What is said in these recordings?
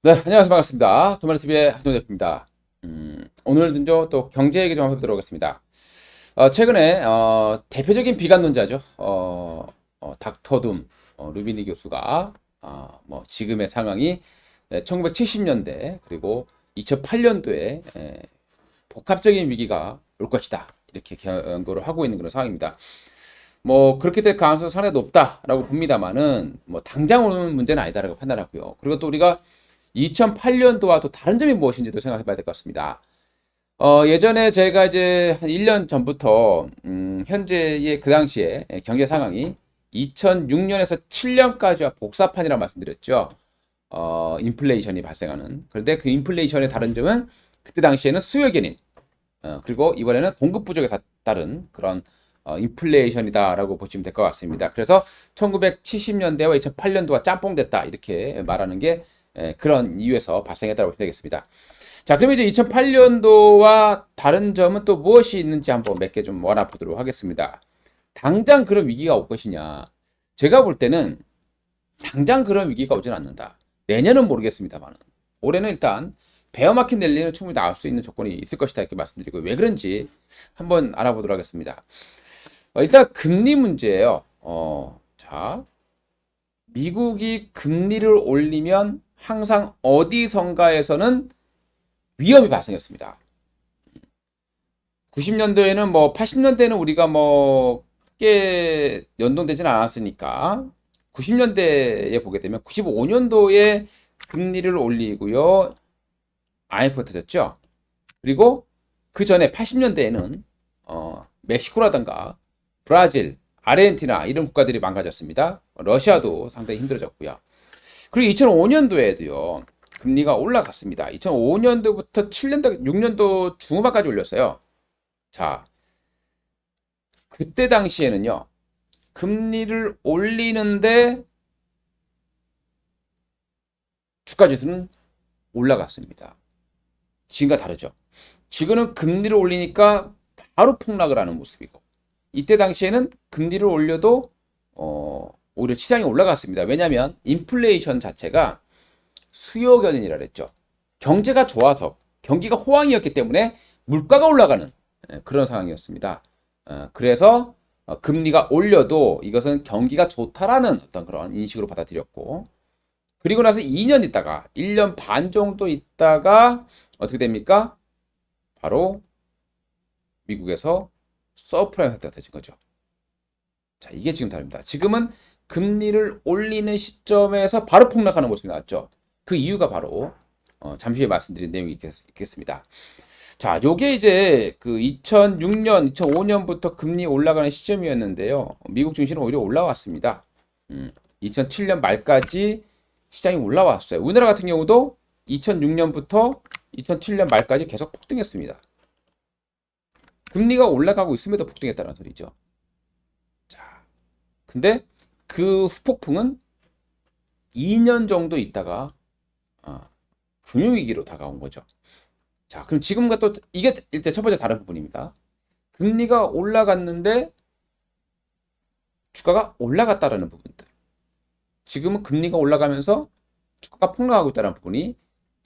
네, 안녕하세요. 반갑습니다. 도마르TV의 한종 대표입니다. 오늘은 또 경제 얘기 좀 해보도록 하겠습니다. 최근에 대표적인 비관론자죠. 닥터 둠 루비니 교수가 뭐 지금의 상황이 1970년대 그리고 2008년도에 복합적인 위기가 올 것이다. 이렇게 경고를 하고 있는 그런 상황입니다. 뭐 그렇게 될 가능성은 상당히 높다라고 봅니다만은 뭐 당장 오는 문제는 아니다라고 판단하고요. 그리고 또 우리가 2008년도와 또 다른 점이 무엇인지도 생각해 봐야 될 것 같습니다. 예전에 제가 이제 한 1년 전부터, 현재의 그 당시에 경제 상황이 2006년에서 7년까지와 복사판이라고 말씀드렸죠. 인플레이션이 발생하는. 그런데 그 인플레이션의 다른 점은 그때 당시에는 수요 견인, 그리고 이번에는 공급 부족에 따른 그런 인플레이션이다라고 보시면 될 것 같습니다. 그래서 1970년대와 2008년도가 짬뽕됐다 이렇게 말하는 게 그런 이유에서 발생했다고 보시면 되겠습니다. 자, 그러면 이제 2008년도와 다른 점은 또 무엇이 있는지 한번 몇 개 좀 모아보도록 하겠습니다. 당장 그런 위기가 올 것이냐? 제가 볼 때는 당장 그런 위기가 오진 않는다. 내년은 모르겠습니다만 올해는 일단 베어마켓 랠리는 충분히 나올 수 있는 조건이 있을 것이다 이렇게 말씀드리고 왜 그런지 한번 알아보도록 하겠습니다. 일단 금리 문제예요. 자, 미국이 금리를 올리면 항상 어디선가에서는 위험이 발생했습니다. 90년도에는 뭐 80년대에는 우리가 뭐 크게 연동되지는 않았으니까 90년대에 보게 되면 95년도에 금리를 올리고요. IMF가 터졌죠. 그리고 그 전에 80년대에는 멕시코라든가 브라질, 아르헨티나 이런 국가들이 망가졌습니다. 러시아도 상당히 힘들어졌고요. 그리고 2005년도에도요. 금리가 올라갔습니다. 2005년도부터 7년도, 6년도 중후반까지 올렸어요. 자, 그때 당시에는요. 금리를 올리는데 주가지수는 올라갔습니다. 지금과 다르죠. 지금은 금리를 올리니까 바로 폭락을 하는 모습이고 이때 당시에는 금리를 올려도 오히려 시장이 올라갔습니다. 왜냐하면 인플레이션 자체가 수요 견인이라 그랬죠. 경제가 좋아서 경기가 호황이었기 때문에 물가가 올라가는 그런 상황이었습니다. 그래서 금리가 올려도 이것은 경기가 좋다라는 어떤 그런 인식으로 받아들였고 그리고 나서 2년 있다가 1년 반 정도 있다가 어떻게 됩니까? 바로 미국에서 서프라임 사태가 터진 거죠. 자, 이게 지금 다릅니다. 지금은 금리를 올리는 시점에서 바로 폭락하는 모습이 나왔죠. 그 이유가 바로 잠시 후에 말씀드린 내용이 있겠습니다. 자, 요게 이제 그 2006년, 2005년부터 금리 올라가는 시점이었는데요. 미국 증시는 오히려 올라왔습니다. 2007년 말까지 시장이 올라왔어요. 우리나라 같은 경우도 2006년부터 2007년 말까지 계속 폭등했습니다. 금리가 올라가고 있음에도 폭등했다는 소리죠. 자, 근데 그 후폭풍은 2년 정도 있다가 금융위기로 다가온 거죠. 자, 그럼 지금과 또 이게 일단 첫 번째 다른 부분입니다. 금리가 올라갔는데 주가가 올라갔다라는 부분들. 지금은 금리가 올라가면서 주가가 폭락하고 있다는 부분이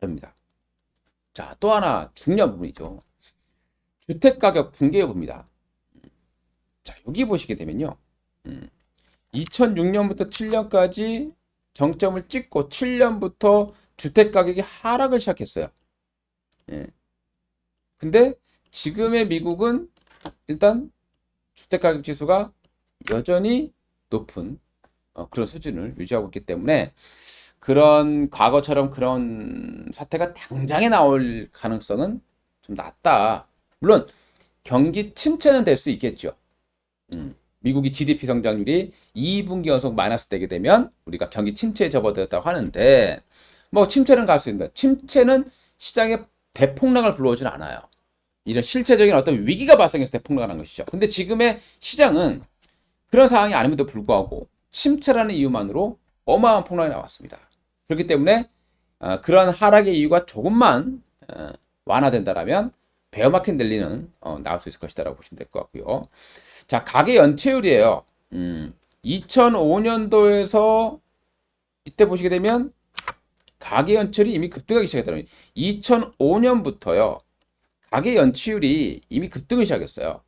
다릅니다. 자, 또 하나 중요한 부분이죠. 주택가격 붕괴 여부입니다. 자, 여기 보시게 되면요. 2006년부터 7년까지 정점을 찍고 7년부터 주택가격이 하락을 시작했어요. 예. 근데 지금의 미국은 일단 주택가격 지수가 여전히 높은 그런 수준을 유지하고 있기 때문에 그런 과거처럼 그런 사태가 당장에 나올 가능성은 좀 낮다. 물론 경기 침체는 될 수 있겠죠. 미국이 GDP 성장률이 2분기 연속 마이너스 되게 되면 우리가 경기 침체에 접어들었다고 하는데 뭐 침체는 갈 수 있는데 침체는 시장에 대폭락을 불러오지는 않아요. 이런 실체적인 어떤 위기가 발생해서 대폭락을 한 것이죠. 근데 지금의 시장은 그런 상황이 아님에도 불구하고 침체라는 이유만으로 어마어마한 폭락이 나왔습니다. 그렇기 때문에 그런 하락의 이유가 조금만 완화된다라면 베어마켓 랠리는 나올 수 있을 것이다라고 보시면 될 것 같고요. 자, 가계 연체율이에요. 2005년도에서 이때 보시게 되면 가계 연체율이 이미 급등하기 시작했다는 거예요. 2005년부터요. 가계 연체율이 이미 급등을 시작했어요.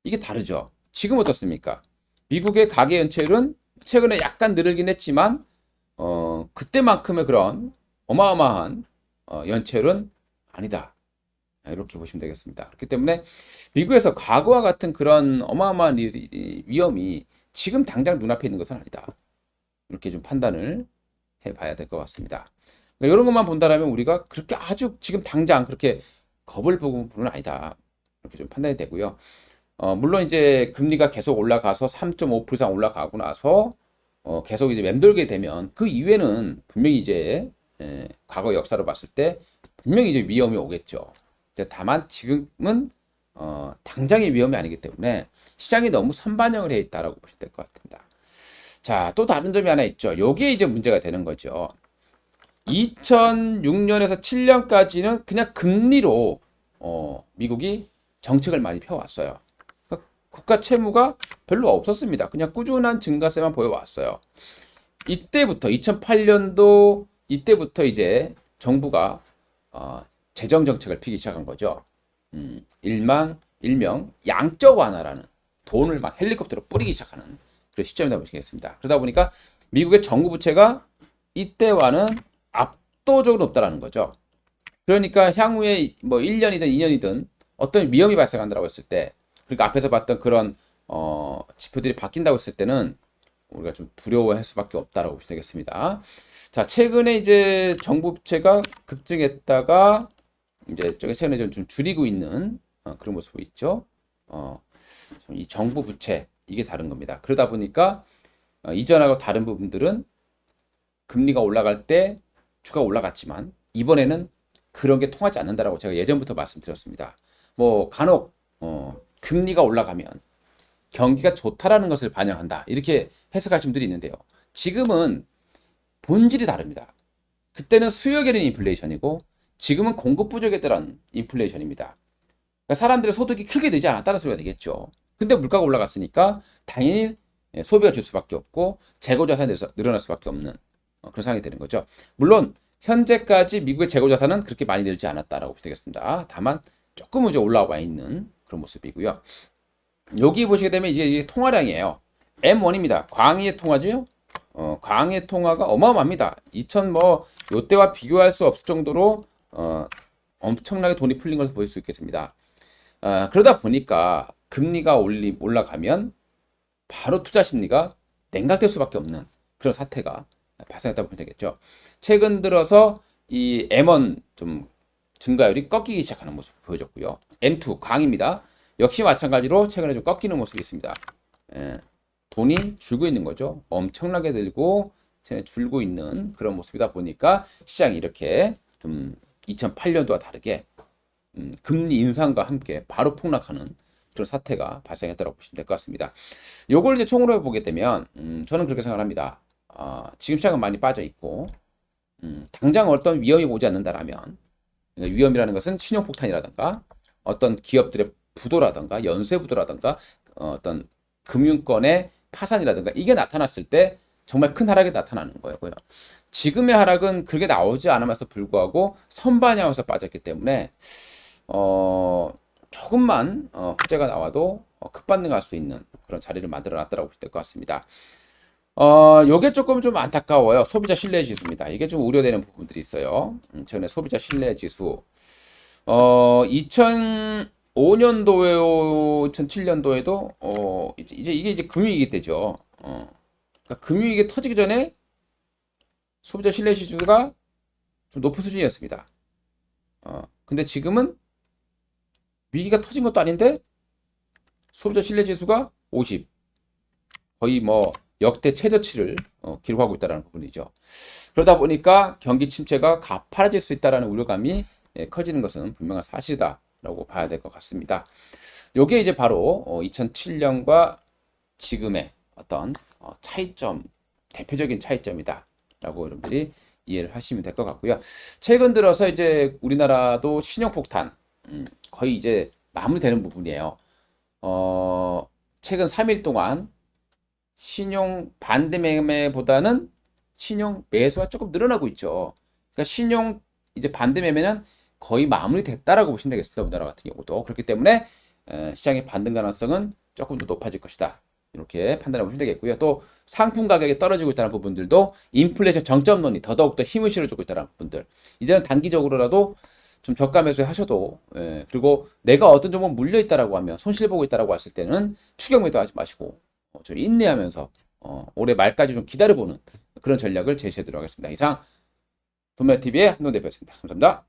이게 다르죠. 지금 어떻습니까? 미국의 가계 연체율은 최근에 약간 늘긴 했지만 그때만큼의 그런 어마어마한 연체율은 아니다. 이렇게 보시면 되겠습니다. 그렇기 때문에 미국에서 과거와 같은 그런 어마어마한 위험이 지금 당장 눈앞에 있는 것은 아니다. 이렇게 좀 판단을 해봐야 될 것 같습니다. 그러니까 이런 것만 본다면 우리가 그렇게 아주 지금 당장 그렇게 겁을 먹은 부분은 아니다. 이렇게 좀 판단이 되고요. 물론 이제 금리가 계속 올라가서 3.5% 이상 올라가고 나서 계속 이제 맴돌게 되면 그 이후에는 분명히 이제 과거 역사로 봤을 때 분명히 이제 위험이 오겠죠. 다만 지금은 당장의 위험이 아니기 때문에 시장이 너무 선반영을 해 있다라고 보시면 될 것 같습니다. 자, 또 다른 점이 하나 있죠. 요게 이제 문제가 되는 거죠. 2006년에서 7년까지는 그냥 금리로 미국이 정책을 많이 펴왔어요. 그러니까 국가 채무가 별로 없었습니다. 그냥 꾸준한 증가세만 보여왔어요. 이때부터 2008년도 이때부터 이제 정부가 재정 정책을 피기 시작한 거죠. 일명 양적 완화라는 돈을 막 헬리콥터로 뿌리기 시작하는 그런 시점이라고 보시겠습니다. 그러다 보니까 미국의 정부 부채가 이때와는 압도적으로 높다라는 거죠. 그러니까 향후에 뭐 1년이든 2년이든 어떤 위험이 발생한다고 했을 때, 그러니까 앞에서 봤던 그런 지표들이 바뀐다고 했을 때는 우리가 좀 두려워할 수밖에 없다라고 보시면 되겠습니다. 자, 최근에 이제 정부 부채가 급증했다가 이제 최근에 좀 줄이고 있는 그런 모습이 있죠. 이 정부 부채 이게 다른 겁니다. 그러다 보니까 이전하고 다른 부분들은 금리가 올라갈 때 주가가 올라갔지만 이번에는 그런 게 통하지 않는다라고 제가 예전부터 말씀드렸습니다. 뭐 간혹 금리가 올라가면 경기가 좋다라는 것을 반영한다 이렇게 해석하시는 분들이 있는데요. 지금은 본질이 다릅니다. 그때는 수요에 대한 인플레이션이고 지금은 공급 부족에 따른 인플레이션입니다. 그러니까 사람들의 소득이 크게 늘지 않았다는 소리가 되겠죠. 근데 물가가 올라갔으니까 당연히 소비가 줄 수밖에 없고 재고자산이 늘어날 수밖에 없는 그런 상황이 되는 거죠. 물론 현재까지 미국의 재고자산은 그렇게 많이 늘지 않았다라고 되겠습니다. 다만 조금은 이제 올라와 있는 그런 모습이고요. 여기 보시게 되면 이게 통화량이에요. M1입니다. 광의의 통화죠. 광의 통화가 어마어마합니다. 2000 뭐 요때와 비교할 수 없을 정도로 엄청나게 돈이 풀린 것을 보일 수 있겠습니다. 그러다 보니까 금리가 올라가면 바로 투자 심리가 냉각될 수밖에 없는 그런 사태가 발생했다고 보면 되겠죠. 최근 들어서 이 M1 좀 증가율이 꺾이기 시작하는 모습을 보여줬고요. M2 강입니다. 역시 마찬가지로 최근에 좀 꺾이는 모습이 있습니다. 돈이 줄고 있는 거죠. 엄청나게 들고 줄고 있는 그런 모습이다 보니까 시장이 이렇게 좀 2008년도와 다르게 금리 인상과 함께 바로 폭락하는 그런 사태가 발생했다고 보시면 될 것 같습니다. 요걸 이제 총으로 해보게 되면 저는 그렇게 생각합니다. 지금 시장은 많이 빠져 있고 당장 어떤 위험이 오지 않는다라면, 그러니까 위험이라는 것은 신용폭탄이라든가 어떤 기업들의 부도라든가 연쇄부도라든가 어떤 금융권의 파산이라든가 이게 나타났을 때 정말 큰 하락이 나타나는 거고요. 지금의 하락은 그게 나오지 않으면서 불구하고 선반영해서 빠졌기 때문에 조금만 호재가 나와도 급반등할 수 있는 그런 자리를 만들어 놨다고 볼 될 것 같습니다. 요게 조금 좀 안타까워요. 소비자 신뢰 지수입니다. 이게 좀 우려되는 부분들이 있어요. 최근에 소비자 신뢰 지수 2005년도에 2007년도에도 이제 이게 이제 금융위기 때죠. 그러니까 금융위기 터지기 전에 소비자 신뢰 지수가 좀 높은 수준이었습니다. 근데 지금은 위기가 터진 것도 아닌데 소비자 신뢰 지수가 50, 거의 뭐 역대 최저치를 기록하고 있다는 부분이죠. 그러다 보니까 경기 침체가 가파라질 수 있다는 우려감이 커지는 것은 분명한 사실이다라고 봐야 될 것 같습니다. 이게 이제 바로 2007년과 지금의 어떤 차이점, 대표적인 차이점이다라고 여러분들이 이해를 하시면 될 것 같고요. 최근 들어서 이제 우리나라도 신용폭탄 거의 이제 마무리되는 부분이에요. 최근 3일 동안 신용 반대 매매보다는 신용 매수가 조금 늘어나고 있죠. 그러니까 신용 이제 반등 매매는 거의 마무리됐다라고 보시면 되겠습니다. 우리나라 같은 경우도. 그렇기 때문에 시장의 반등 가능성은 조금 더 높아질 것이다. 이렇게 판단해 보시면 되겠고요. 또 상품 가격이 떨어지고 있다는 부분들도 인플레이션 정점론이 더더욱더 힘을 실어주고 있다는 부분들. 이제는 단기적으로라도 좀 저가 매수 하셔도, 그리고 내가 어떤 종목 물려 있다라고 하면, 손실 보고 있다라고 했을 때는 추격 매도 하지 마시고 좀 인내하면서 올해 말까지 좀 기다려보는 그런 전략을 제시해 드리도록 하겠습니다. 이상 돈메TV의 한돈 대표였습니다. 감사합니다.